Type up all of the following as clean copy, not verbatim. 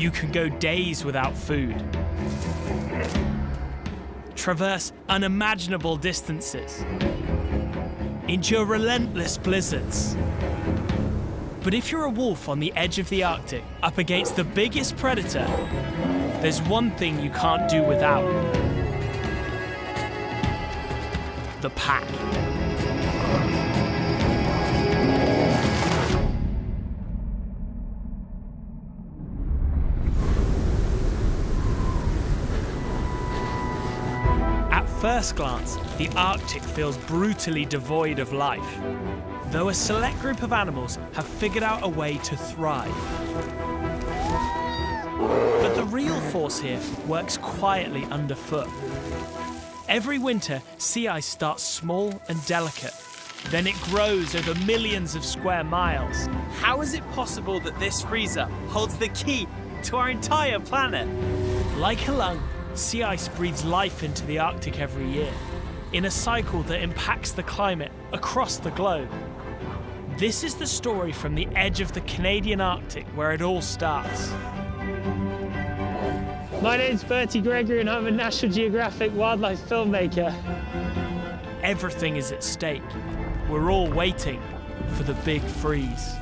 You can go days without food, traverse unimaginable distances, endure relentless blizzards. But if you're a wolf on the edge of the Arctic, up against the biggest predator, there's one thing you can't do without: the pack. At first glance, the Arctic feels brutally devoid of life, though a select group of animals have figured out a way to thrive. But the real force here works quietly underfoot. Every winter, sea ice starts small and delicate. Then it grows over millions of square miles. How is it possible that this freezer holds the key to our entire planet? Like a lung, sea ice breathes life into the Arctic every year, in a cycle that impacts the climate across the globe. This is the story from the edge of the Canadian Arctic where it all starts. My name's Bertie Gregory and I'm a National Geographic wildlife filmmaker. Everything is at stake. We're all waiting for the big freeze.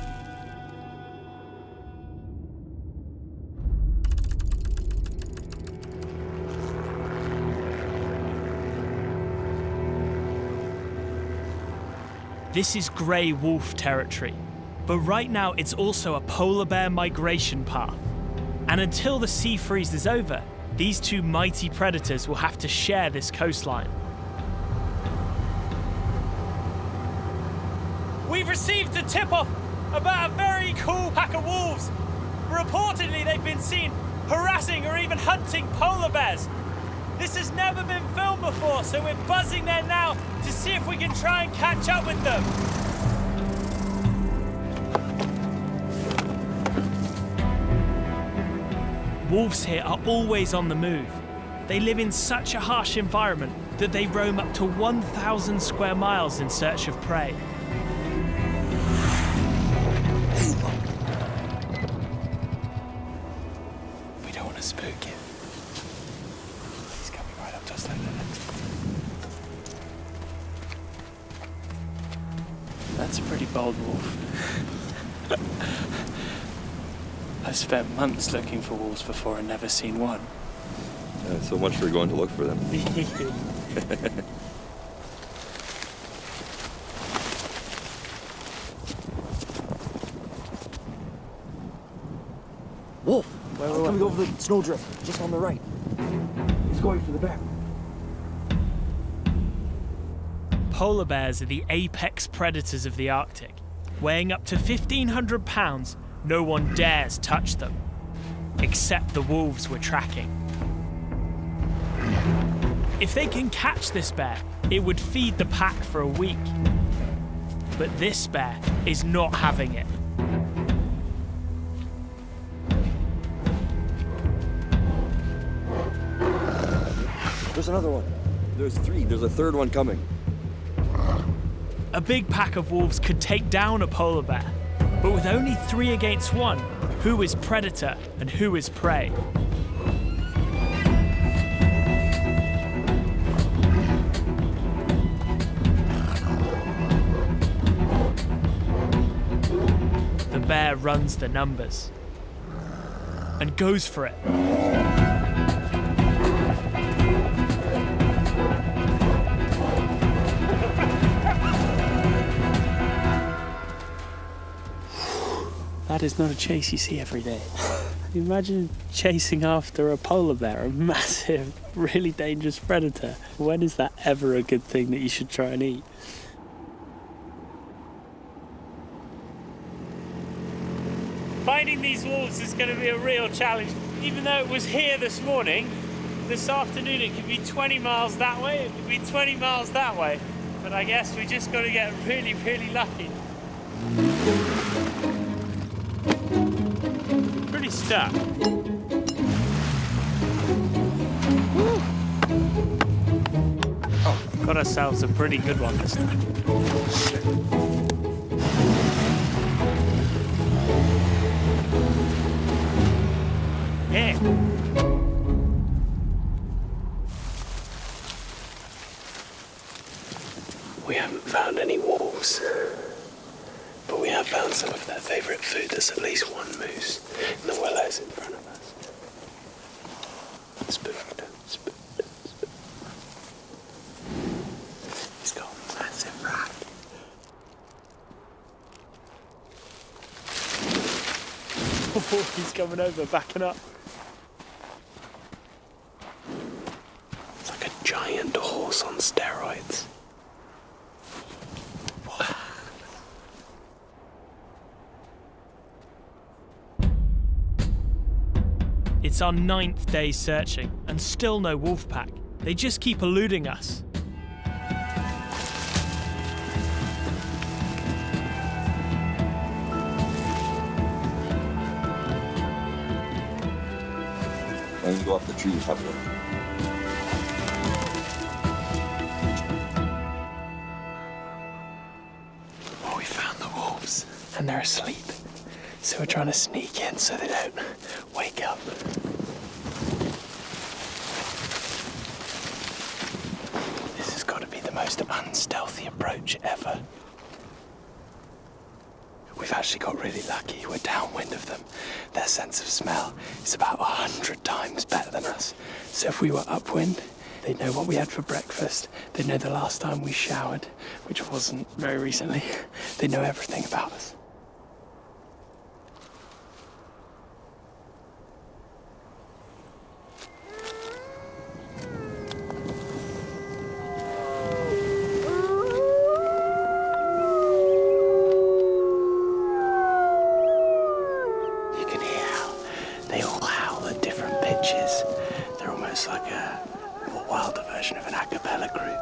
This is grey wolf territory, but right now it's also a polar bear migration path. And until the sea freeze is over, these two mighty predators will have to share this coastline. We've received a tip-off about a very cool pack of wolves. Reportedly, they've been seen harassing or even hunting polar bears. This has never been filmed before, so we're buzzing there now to see if we can try and catch up with them. Wolves here are always on the move. They live in such a harsh environment that they roam up to 1,000 square miles in search of prey. We don't want to spook him. He's coming right up to us like that. That's a pretty bold wolf. I've spent months looking for wolves before and never seen one. So much for going to look for them. Wolf! Coming over the snowdrift, just on the right. He's going for the bear. Polar bears are the apex predators of the Arctic. Weighing up to 1,500 pounds, no one dares touch them, except the wolves we're tracking. If they can catch this bear, it would feed the pack for a week. But this bear is not having it. There's another one. There's three. There's a third one coming. A big pack of wolves could take down a polar bear, but with only 3 against 1, who is predator and who is prey? The bear runs the numbers and goes for it. That is not a chase you see every day. Imagine chasing after a polar bear, a massive, really dangerous predator. When is that ever a good thing that you should try and eat? Finding these wolves is going to be a real challenge. Even though it was here this morning, this afternoon it could be 20 miles that way, it could be 20 miles that way. But I guess we just got to get really, really lucky. Pretty stuck. Oh, got ourselves a pretty good one this time. in. We haven't found any wolves, but we have found some of their favourite food. There's at least one moose in the willows in front of us. Spooked. He's got a massive rack. Oh, he's coming over, backing up. It's like a giant horse on steroids. It's our 9th day searching, and still no wolf pack. They just keep eluding us. I'm gonna go up the tree and have a look. Well, we found the wolves, and they're asleep. So we're trying to sneak in so they don't wake up. This has got to be the most unstealthy approach ever. We've actually got really lucky. We're downwind of them. Their sense of smell is about 100 times better than us. So if we were upwind, they'd know what we had for breakfast. They'd know the last time we showered, which wasn't very recently. They'd know everything about us. They're almost like a more wilder version of an a cappella group.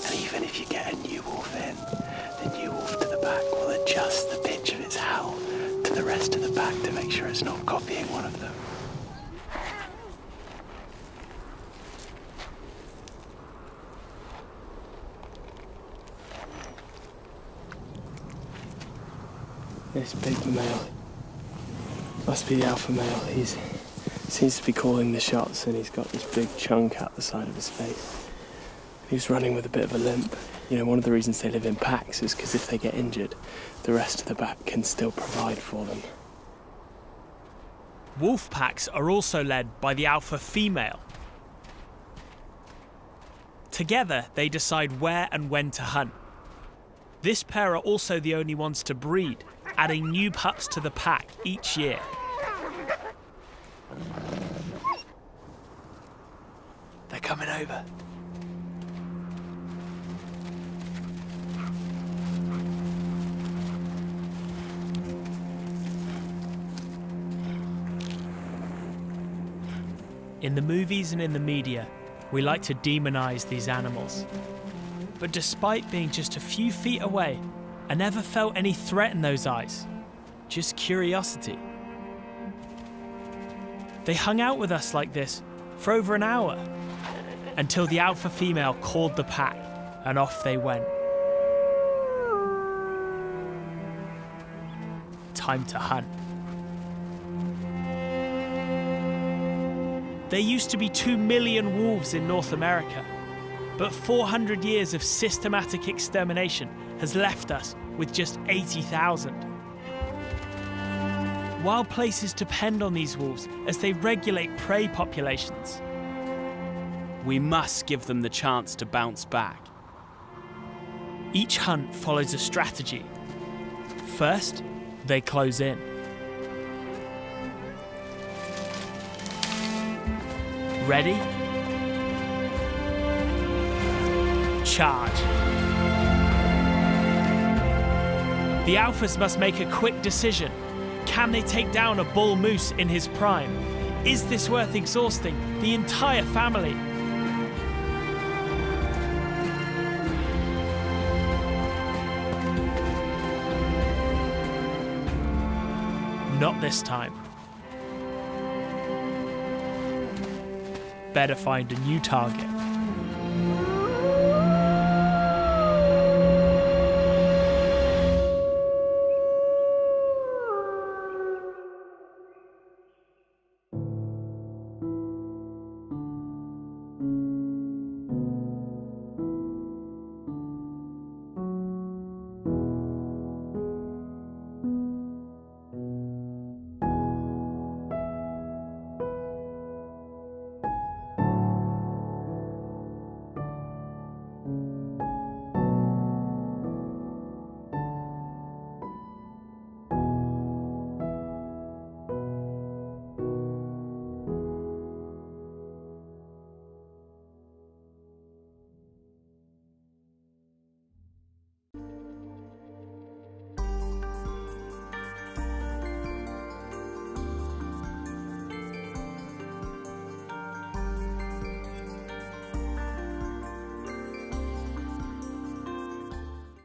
And even if you get a new wolf in, the new wolf to the pack will adjust the pitch of its howl to the rest of the pack to make sure it's not copying one of them. This big male must be the alpha male. He seems to be calling the shots, and he's got this big chunk out the side of his face. He's running with a bit of a limp. You know, one of the reasons they live in packs is because if they get injured, the rest of the pack can still provide for them. Wolf packs are also led by the alpha female. Together, they decide where and when to hunt. This pair are also the only ones to breed, adding new pups to the pack each year. They're coming over. In the movies and in the media, we like to demonize these animals. But despite being just a few feet away, I never felt any threat in those eyes, just curiosity. They hung out with us like this for over an hour, until the alpha female called the pack, and off they went. Time to hunt. There used to be 2 million wolves in North America, but 400 years of systematic extermination has left us with just 80,000. Wild places depend on these wolves as they regulate prey populations. We must give them the chance to bounce back. Each hunt follows a strategy. First, they close in. Ready? Charge. The alphas must make a quick decision. Can they take down a bull moose in his prime? Is this worth exhausting the entire family? Not this time. Better find a new target.